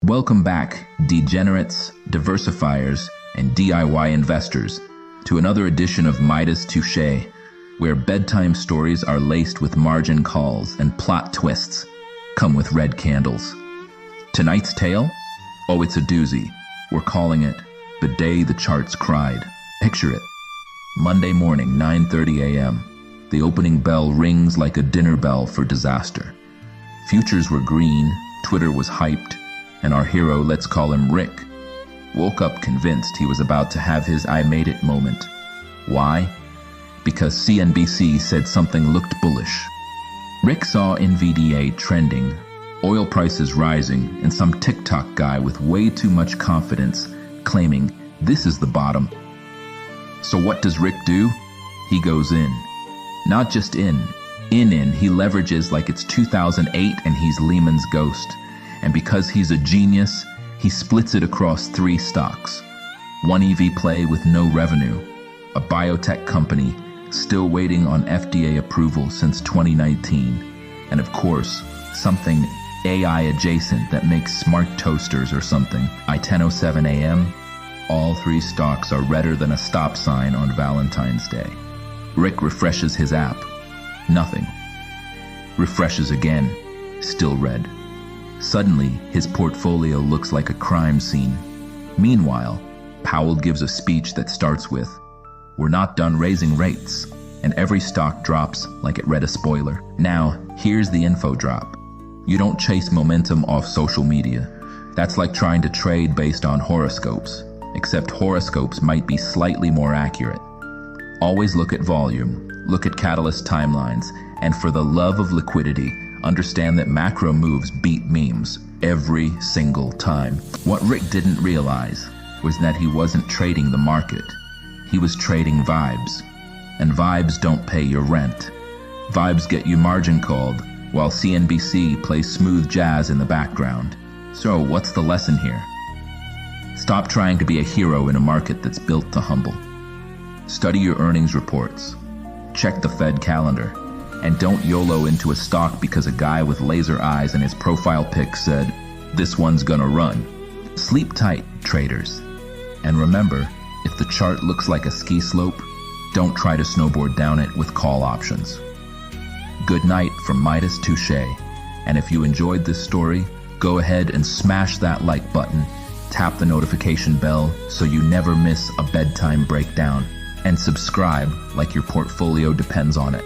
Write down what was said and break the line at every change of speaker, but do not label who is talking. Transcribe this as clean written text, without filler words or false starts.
Welcome back, degenerates, diversifiers, and DIY investors, to another edition of Midas Touche, where bedtime stories are laced with margin calls and plot twists. Come with red candles. Tonight's tale? Oh, it's a doozy. We're calling it The Day the Charts Cried. Picture it. Monday morning, 9:30 a.m. The opening bell rings like a dinner bell for disaster. Futures were green, Twitter was hyped, and our hero, let's call him Rick, woke up convinced he was about to have his I made it moment. Why? Because CNBC said something looked bullish. Rick saw NVDA trending, oil prices rising, and some TikTok guy with way too much confidence claiming this is the bottom. So what does Rick do? He goes in. Not just in. He leverages like it's 2008 and he's Lehman's ghost. And because he's a genius, he splits it across 3 stocks. One EV play with no revenue, a biotech company still waiting on FDA approval since 2019, and of course, something AI adjacent that makes smart toasters or something. At 10:07 a.m., all 3 stocks are redder than a stop sign on Valentine's Day. Rick refreshes his app. Nothing. Refreshes again. Still red. Suddenly, his portfolio looks like a crime scene. Meanwhile, Powell gives a speech that starts with, "We're not done raising rates," and every stock drops like it read a spoiler. Now, here's the info drop. You don't chase momentum off social media. That's like trying to trade based on horoscopes, except horoscopes might be slightly more accurate. Always look at volume, look at catalyst timelines, and for the love of liquidity, understand that macro moves beat memes every single time. What Rick didn't realize was that he wasn't trading the market. He was trading vibes. And vibes don't pay your rent. Vibes get you margin called, while CNBC plays smooth jazz in the background. So what's the lesson here? Stop trying to be a hero in a market that's built to humble. Study your earnings reports. Check the Fed calendar. And don't YOLO into a stock because a guy with laser eyes in his profile pic said, "This one's gonna run." Sleep tight, traders. And remember, if the chart looks like a ski slope, don't try to snowboard down it with call options. Good night from Midas Touche. And if you enjoyed this story, go ahead and smash that like button, tap the notification bell so you never miss a bedtime breakdown, and subscribe like your portfolio depends on it.